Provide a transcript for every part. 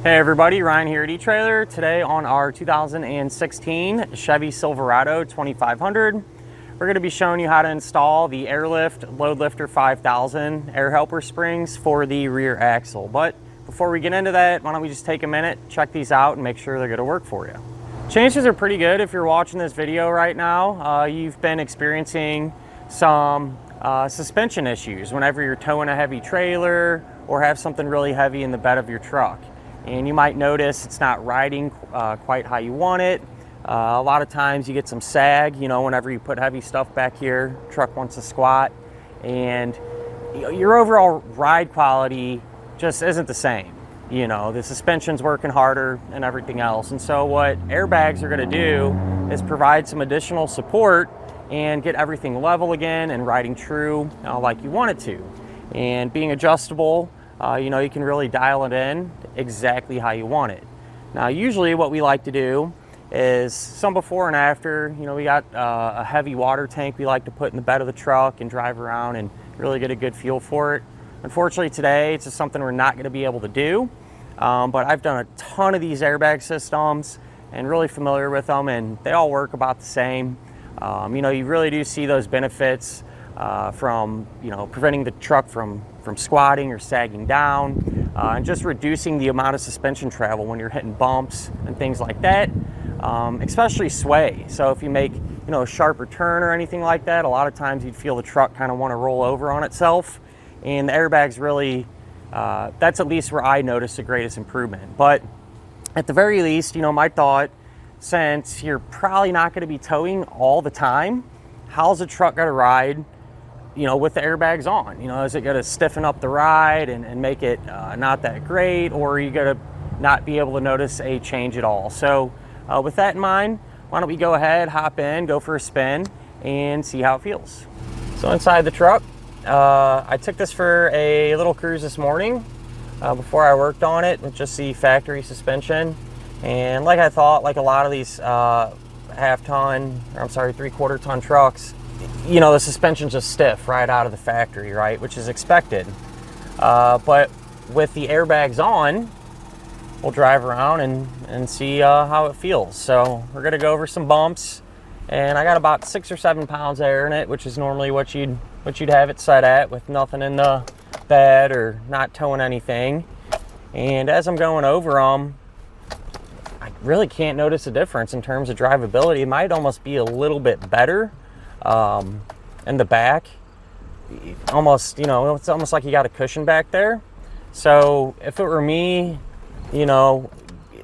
Hey everybody, Ryan here at eTrailer. Today on our 2016 Chevy Silverado 2500, we're going to be showing you how to install the Air Lift LoadLifter 5000 air helper springs for the rear axle. But before we get into that, why don't we just take a minute, check these out, and make sure they're going to work for you. Chances are pretty good if you're watching this video right now, you've been experiencing some suspension issues whenever you're towing a heavy trailer or have something really heavy in the bed of your truck. And you might notice it's not riding quite how you want it. A lot of times you get some sag, you know, whenever you put heavy stuff back here, truck wants to squat, and your overall ride quality just isn't the same. You know, the suspension's working harder and everything else. And so what airbags are gonna do is provide some additional support and get everything level again and riding true like you want it to. And being adjustable, you know, you can really dial it in exactly how you want it. Now, usually what we like to do is some before and after. You know, we got a heavy water tank we like to put in the bed of the truck and drive around and really get a good feel for it. Unfortunately today, it's just something we're not going to be able to do, but I've done a ton of these airbag systems and really familiar with them, and they all work about the same. You know, you really do see those benefits from, you know, preventing the truck from squatting or sagging down, and just reducing the amount of suspension travel when you're hitting bumps and things like that, especially sway. So if you make, you know, a sharper turn or anything like that, a lot of times you'd feel the truck kind of want to roll over on itself, and the airbags really, that's at least where I noticed the greatest improvement. But at the very least, you know, my thought, since you're probably not going to be towing all the time, how's the truck going to ride, you know, with the airbags on? You know, is it going to stiffen up the ride and make it not that great, or are you going to not be able to notice a change at all? So with that in mind, why don't we go ahead, hop in, go for a spin, and see how it feels. So inside the truck, I took this for a little cruise this morning before I worked on it with just the factory suspension. And like I thought, like a lot of these three-quarter ton trucks, you know, the suspension's just stiff right out of the factory, right? Which is expected. But with the airbags on, we'll drive around and see how it feels. So we're gonna go over some bumps, and I got about 6 or 7 pounds of air in it, which is normally what you'd have it set at with nothing in the bed or not towing anything. And as I'm going over them, I really can't notice a difference in terms of drivability. It might almost be a little bit better in the back. Almost, you know, it's almost like you got a cushion back there. So if it were me, you know,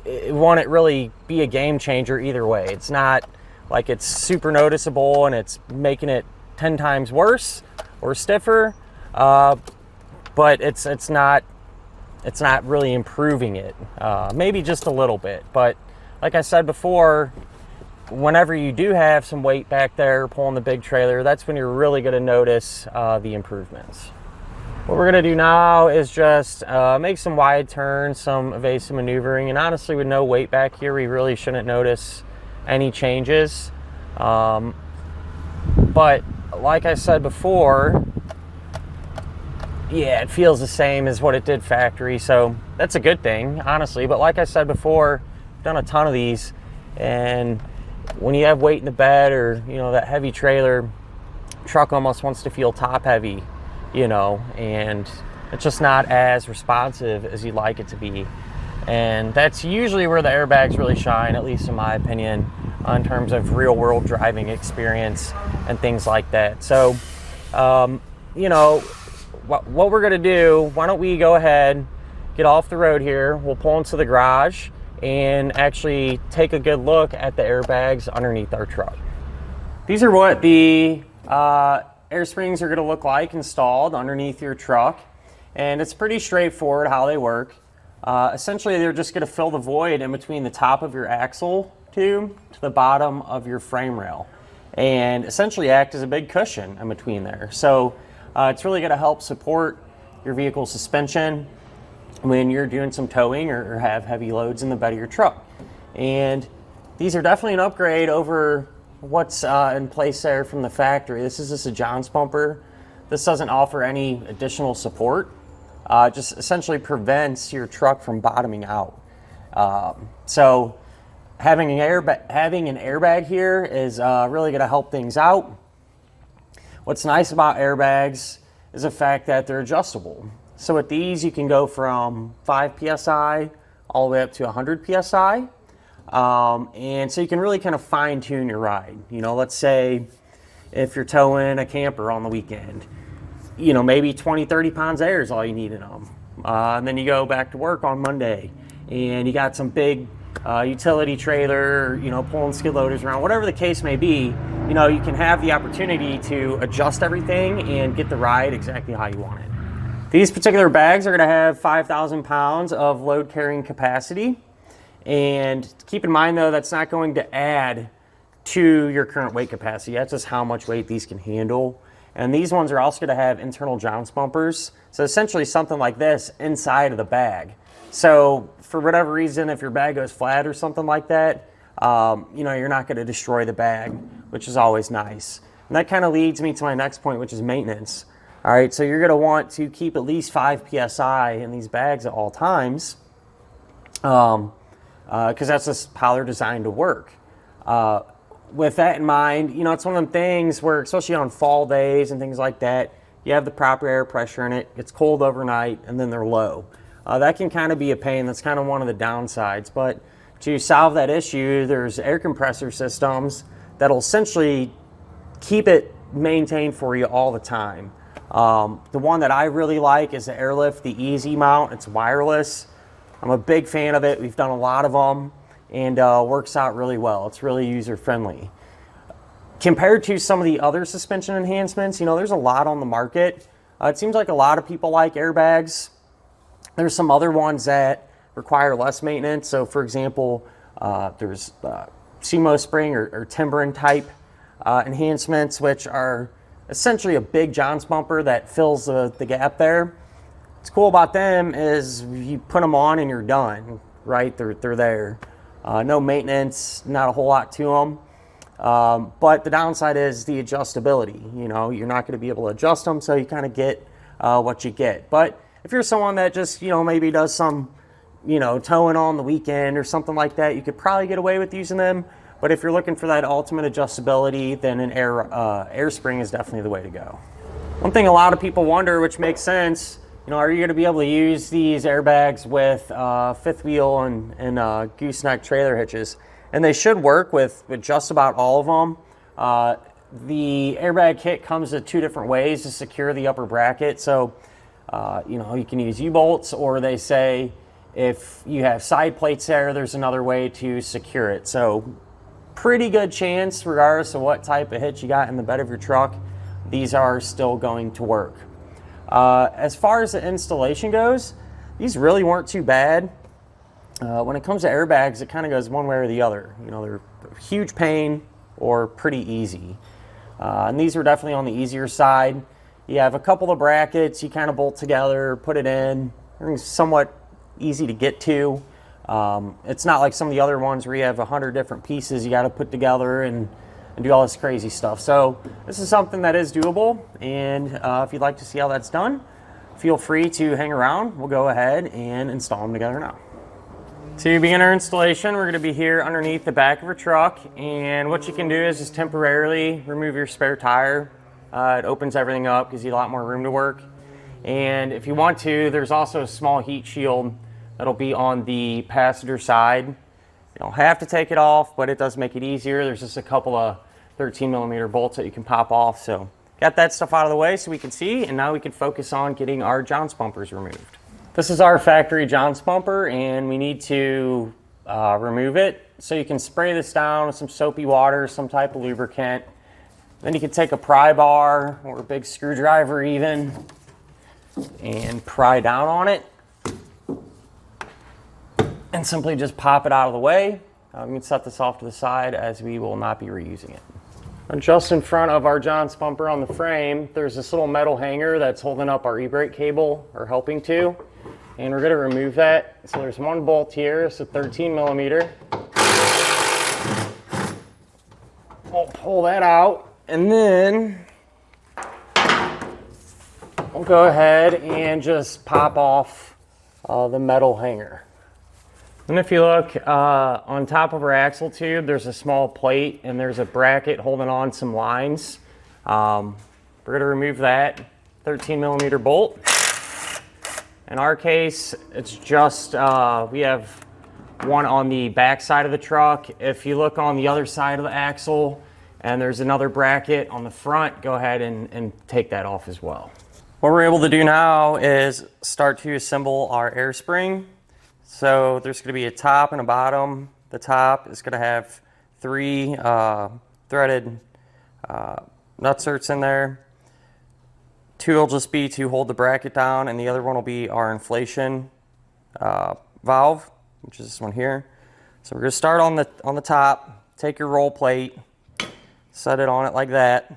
it wouldn't really be a game changer either way. It's not like it's super noticeable and it's making it 10 times worse or stiffer, but it's not really improving it. Maybe just a little bit, but like I said before, whenever you do have some weight back there pulling the big trailer, that's when you're really going to notice the improvements. What we're going to do now is just make some wide turns, some evasive maneuvering, and honestly with no weight back here, we really shouldn't notice any changes. But like I said before, yeah, it feels the same as what it did factory, so that's a good thing, honestly. But like I said before, I've done a ton of these, and when you have weight in the bed or, you know, that heavy trailer, truck almost wants to feel top heavy, you know, and it's just not as responsive as you'd like it to be. And that's usually where the airbags really shine, at least in my opinion, in terms of real world driving experience and things like that. So, you know, what we're gonna do, why don't we go ahead, get off the road here, we'll pull into the garage and actually take a good look at the airbags underneath our truck. These are what the air springs are going to look like installed underneath your truck, and it's pretty straightforward how they work. Essentially, they're just going to fill the void in between the top of your axle tube to the bottom of your frame rail, and essentially act as a big cushion in between there. So it's really going to help support your vehicle's suspension when you're doing some towing or have heavy loads in the bed of your truck. And these are definitely an upgrade over what's in place there from the factory. This is just a Johns bumper. This doesn't offer any additional support. Just essentially prevents your truck from bottoming out. So having an airbag here is really going to help things out. What's nice about airbags is the fact that they're adjustable. So with these, you can go from 5 psi all the way up to 100 psi. And so you can really kind of fine tune your ride. You know, let's say if you're towing a camper on the weekend, you know, maybe 20, 30 pounds of air is all you need in them. And then you go back to work on Monday and you got some big utility trailer, you know, pulling skid loaders around, whatever the case may be, you know, you can have the opportunity to adjust everything and get the ride exactly how you want it. These particular bags are going to have 5,000 pounds of load carrying capacity. And keep in mind though, that's not going to add to your current weight capacity. That's just how much weight these can handle. And these ones are also going to have internal jounce bumpers. So essentially something like this inside of the bag. So for whatever reason, if your bag goes flat or something like that, you know, you're not going to destroy the bag, which is always nice. And that kind of leads me to my next point, which is maintenance. All right, so you're going to want to keep at least 5 psi in these bags at all times, because that's just how they're designed to work. With that in mind, you know, it's one of them things where, especially on fall days and things like that, you have the proper air pressure in it, it's cold overnight, and then they're low. That can kind of be a pain. That's kind of one of the downsides. But to solve that issue, there's air compressor systems that'll essentially keep it maintained for you all the time. The one that I really like is the Air Lift, the Easy Mount. It's wireless. I'm a big fan of it. We've done a lot of them, and works out really well. It's really user-friendly. Compared to some of the other suspension enhancements, you know, there's a lot on the market. It seems like a lot of people like airbags. There's some other ones that require less maintenance. So for example, there's sumo spring or timbering type enhancements, which are essentially a big jounce bumper that fills the gap there. What's cool about them is you put them on and you're done, right? They're there. No maintenance, not a whole lot to them. But the downside is the adjustability. You know, you're not going to be able to adjust them, so you kind of get what you get. But if you're someone that just, you know, maybe does some, you know, towing on the weekend or something like that, you could probably get away with using them. But if you're looking for that ultimate adjustability, then an air spring is definitely the way to go. One thing a lot of people wonder, which makes sense, you know, are you going to be able to use these airbags with fifth wheel and gooseneck trailer hitches? And they should work with just about all of them. The airbag kit comes in 2 different ways to secure the upper bracket. So, you know, you can use U-bolts, or they say if you have side plates there, there's another way to secure it. So pretty good chance, regardless of what type of hitch you got in the bed of your truck, these are still going to work. As far as the installation goes, these really weren't too bad. When it comes to airbags, it kind of goes one way or the other. You know, they're a huge pain or pretty easy. And these are definitely on the easier side. You have a couple of brackets, you kind of bolt together, put it in. Everything's somewhat easy to get to. It's not like some of the other ones where you have 100 different pieces you got to put together and do all this crazy stuff. So this is something that is doable, and if you'd like to see how that's done, feel free to hang around. We'll go ahead and install them together now. To begin our installation, we're going to be here underneath the back of our truck, and what you can do is just temporarily remove your spare tire. It opens everything up, gives you a lot more room to work. And if you want to, there's also a small heat shield that'll be on the passenger side. You don't have to take it off, but it does make it easier. There's just a couple of 13mm bolts that you can pop off. So got that stuff out of the way so we can see, and now we can focus on getting our jounce bumpers removed. This is our factory jounce bumper, and we need to remove it. So you can spray this down with some soapy water, some type of lubricant. Then you can take a pry bar or a big screwdriver even and pry down on it and simply just pop it out of the way. We can set this off to the side as we will not be reusing it. And just in front of our jounce bumper on the frame, there's this little metal hanger that's holding up our e-brake cable, or helping to, and we're going to remove that. So there's one bolt here, it's a 13mm. We'll pull that out, and then we'll go ahead and just pop off the metal hanger. And if you look on top of our axle tube, there's a small plate and there's a bracket holding on some lines. We're going to remove that 13mm bolt. In our case, it's just, we have one on the back side of the truck. If you look on the other side of the axle and there's another bracket on the front, go ahead and take that off as well. What we're able to do now is start to assemble our air spring. So there's going to be a top and a bottom. The top is going to have 3 threaded nutserts in there. 2 will just be to hold the bracket down, and the other one will be our inflation valve, which is this one here. So we're going to start on the top. Take your roll plate, set it on it like that,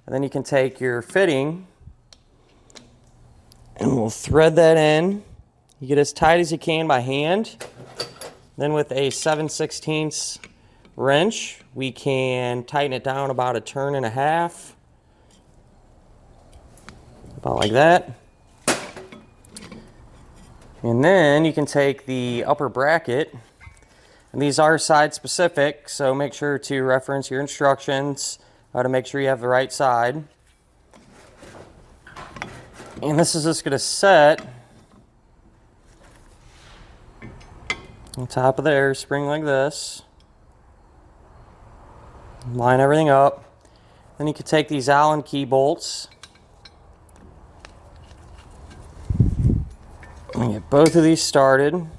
and then you can take your fitting and we'll thread that in. You get as tight as you can by hand. Then with a 7/16 wrench, we can tighten it down about 1.5 turns. About like that. And then you can take the upper bracket, and these are side specific, so make sure to reference your instructions to make sure you have the right side. And this is just going to set on top of the air spring like this. Line everything up. Then you can take these Allen key bolts and get both of these started. And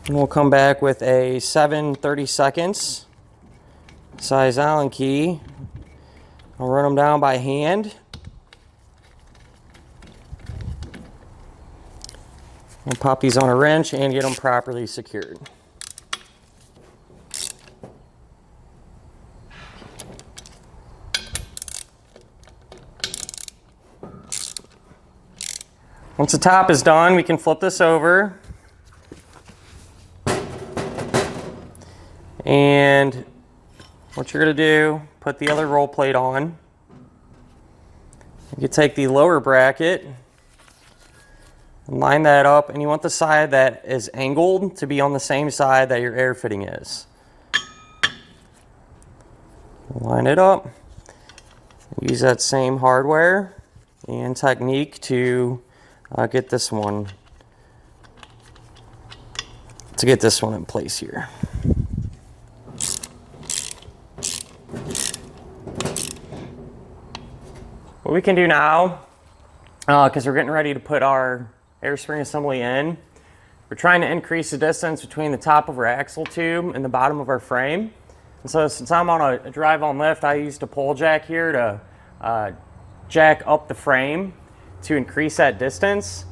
we'll come back with a 7/32 size Allen key. I'll run them down by hand. I'll pop these on a wrench and get them properly secured. Once the top is done, we can flip this over. And what you're going to do, put the other roll plate on. You can take the lower bracket, line that up, and you want the side that is angled to be on the same side that your air fitting is. Line it up. Use that same hardware and technique to get this one in place here. What we can do now, because we're getting ready to put our air spring assembly in, we're trying to increase the distance between the top of our axle tube and the bottom of our frame. And so since I'm on a drive-on lift, I used a pole jack here to jack up the frame to increase that distance.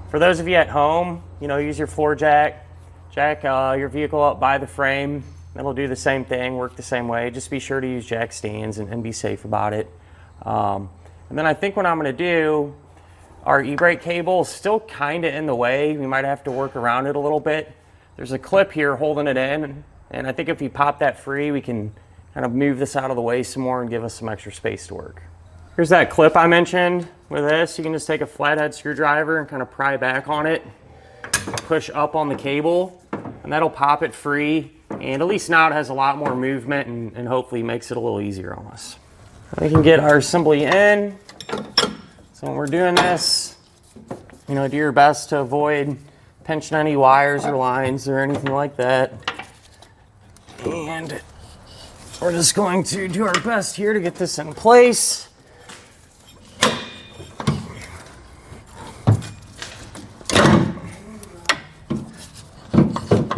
For those of you at home, use your floor jack, jack your vehicle up by the frame. It'll do the same thing, work the same way. Just be sure to use jack stands and be safe about it. And then I think what I'm going to do, our e-brake cable is still kind of in the way. We might have to work around it a little bit. There's a clip here holding it in, and I think if we pop that free, we can kind of move this out of the way some more and give us some extra space to work. Here's that clip I mentioned with this. You can just take a flathead screwdriver and kind of pry back on it, push up on the cable, and that'll pop it free. And at least now it has a lot more movement and hopefully makes it a little easier on us. We can get our assembly in. So when we're doing this, do your best to avoid pinching any wires or lines or anything like that. And we're just going to do our best here to get this in place.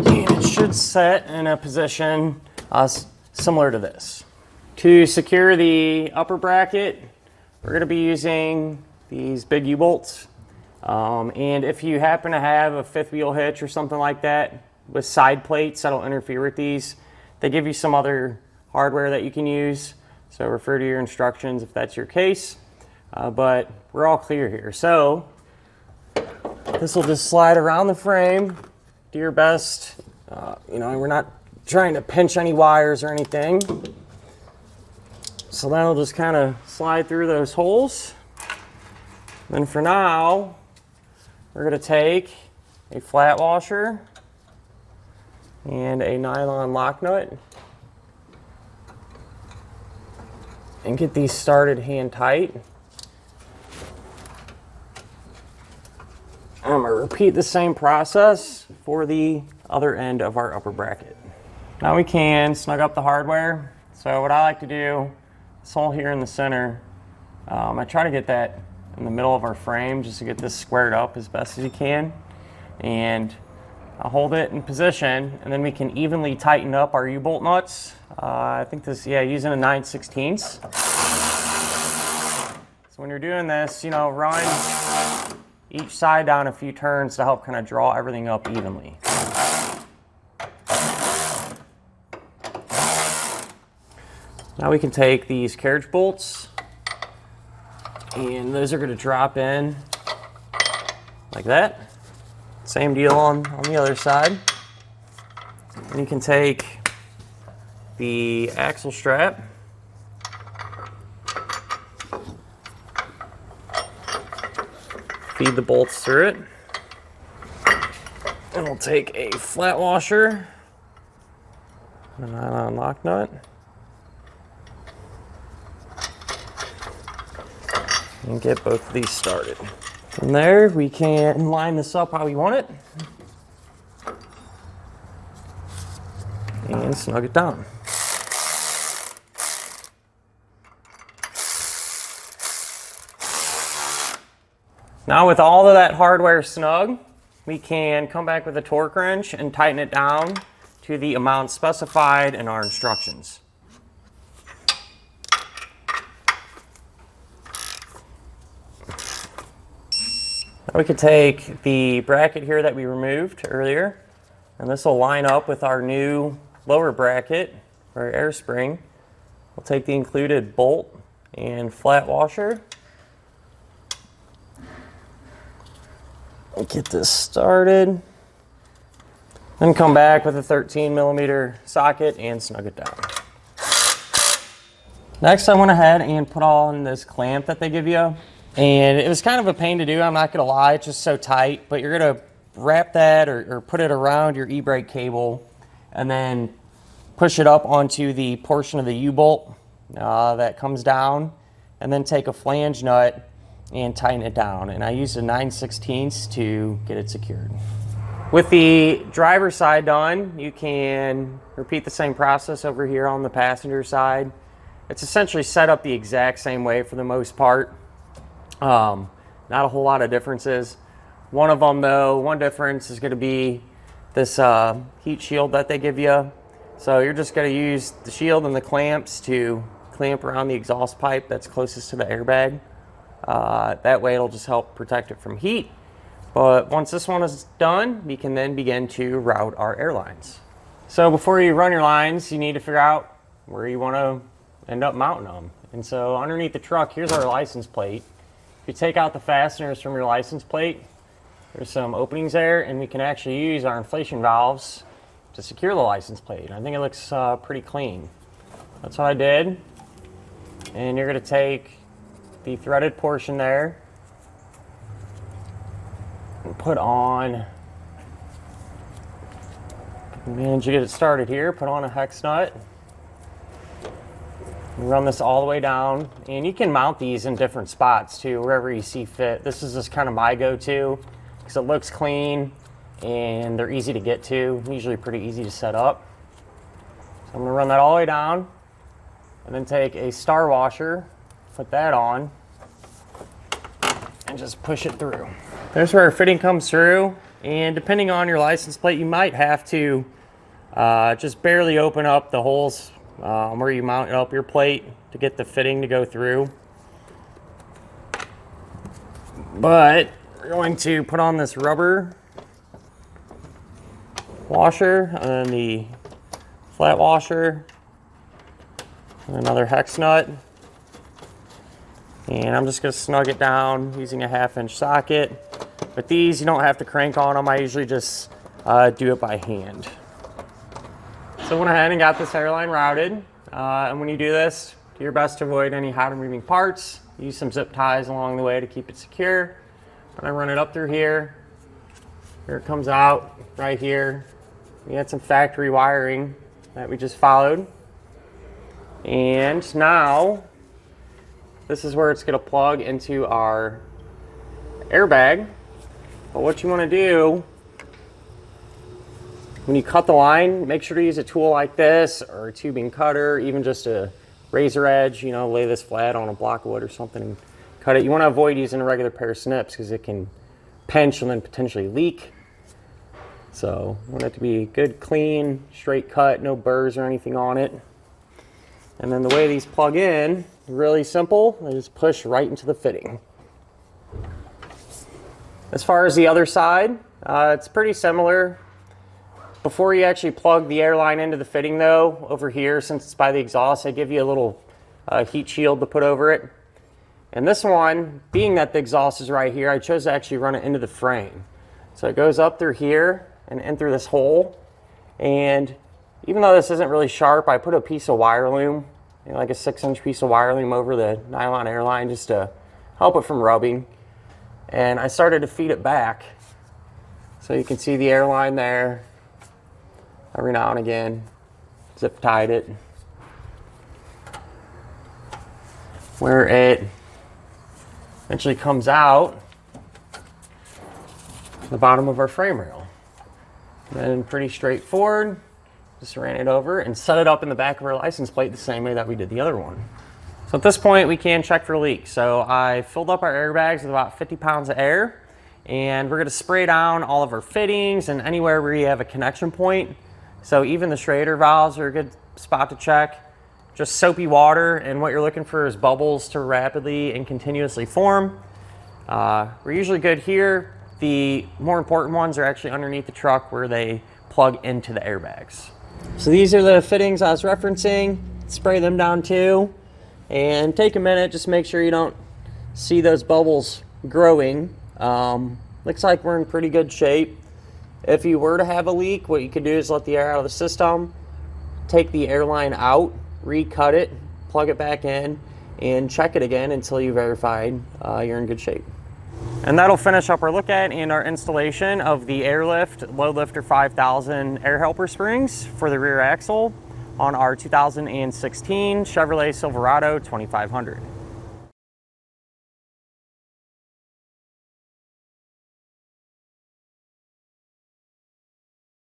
And it should set in a position similar to this. To secure the upper bracket, we're going to be using these big U-bolts. And if you happen to have a fifth wheel hitch or something like that with side plates that'll interfere with these, they give you some other hardware that you can use. So refer to your instructions if that's your case. But we're all clear here. So this will just slide around the frame. Do your best. We're not trying to pinch any wires or anything. So that'll just kind of slide through those holes. Then for now, we're going to take a flat washer and a nylon lock nut. And get these started hand tight. I'm gonna repeat the same process for the other end of our upper bracket. Now we can snug up the hardware. So what I like to do, this hole here in the center, I try to get that in the middle of our frame just to get this squared up as best as you can. And I'll hold it in position, and then we can evenly tighten up our U-bolt nuts. I think this, yeah, using a 9/16. So when you're doing this, you know, run each side down a few turns to help kind of draw everything up evenly. Now we can take these carriage bolts, and those are going to drop in like that. Same deal on the other side. And you can take the axle strap, feed the bolts through it, and we'll take a flat washer, a nylon lock nut, and get both of these started. From there, we can line this up how we want it and snug it down. Now with all of that hardware snug, we can come back with a torque wrench and tighten it down to the amount specified in our instructions. Now we could take the bracket here that we removed earlier, and this will line up with our new lower bracket for our air spring. We'll take the included bolt and flat washer. We'll get this started. Then come back with a 13mm socket and snug it down. Next, I went ahead and put on this clamp that they give you. And it was kind of a pain to do, I'm not gonna lie, it's just so tight, but you're gonna wrap that or put it around your e-brake cable and then push it up onto the portion of the U-bolt that comes down, and then take a flange nut and tighten it down. And I used a 9/16 to get it secured. With the driver's side done, you can repeat the same process over here on the passenger side. It's essentially set up the exact same way for the most part. Not a whole lot of differences. One of them though, one difference is going to be this heat shield that they give you. So you're just going to use the shield and the clamps to clamp around the exhaust pipe that's closest to the airbag. That way it'll just help protect it from heat. But once this one is done, we can then begin to route our air lines. So before you run your lines, you need to figure out where you want to end up mounting them. And so underneath the truck, here's our license plate. If you take out the fasteners from your license plate, there's some openings there, and we can actually use our inflation valves to secure the license plate. I think it looks pretty clean. That's what I did. And you're going to take the threaded portion there and put on, manage to get it started here, put on a hex nut. Run this all the way down, and you can mount these in different spots too, wherever you see fit. This is just kind of my go-to because it looks clean and they're easy to get to, usually pretty easy to set up. So I'm going to run that all the way down and then take a star washer, put that on, and just push it through. There's where our fitting comes through, and depending on your license plate, you might have to just barely open up the holes where you mount up your plate to get the fitting to go through. But we're going to put on this rubber washer and then the flat washer and another hex nut. And I'm just going to snug it down using a 1/2-inch socket. But these, you don't have to crank on them. I usually just do it by hand. So I went ahead and got this hairline routed. And when you do this, do your best to avoid any hot and moving parts. Use some zip ties along the way to keep it secure. And I run it up through here. Here it comes out right here. We had some factory wiring that we just followed. And now, this is where it's going to plug into our airbag. But what you want to do, when you cut the line, make sure to use a tool like this, or a tubing cutter, even just a razor edge, you know, lay this flat on a block of wood or something and cut it. You want to avoid using a regular pair of snips because it can pinch and then potentially leak. So you want it to be good, clean, straight cut, no burrs or anything on it. And then the way these plug in, really simple. They just push right into the fitting. As far as the other side, it's pretty similar. Before you actually plug the air line into the fitting though, over here, since it's by the exhaust, I give you a little heat shield to put over it. And this one, being that the exhaust is right here, I chose to actually run it into the frame. So it goes up through here and in through this hole. And even though this isn't really sharp, I put a piece of wire loom, you know, like a 6-inch piece of wire loom over the nylon airline just to help it from rubbing. And I started to feed it back. So you can see the airline there. Every now and again, zip tied it. Where it eventually comes out the bottom of our frame rail. And pretty straightforward. Just ran it over and set it up in the back of our license plate the same way that we did the other one. So at this point, we can check for leaks. So I filled up our airbags with about 50 pounds of air, and we're gonna spray down all of our fittings and anywhere where you have a connection point. So even the Schrader valves are a good spot to check. Just soapy water, and what you're looking for is bubbles to rapidly and continuously form. We're usually good here. The more important ones are actually underneath the truck where they plug into the airbags. So these are the fittings I was referencing. Spray them down too. And take a minute, just make sure you don't see those bubbles growing. Looks like we're in pretty good shape. If you were to have a leak, what you could do is let the air out of the system, take the airline out, recut it, plug it back in, and check it again until you verified you're in good shape. And that'll finish up our look at and our installation of the Air Lift LoadLifter 5000 air helper springs for the rear axle on our 2016 Chevrolet Silverado 2500.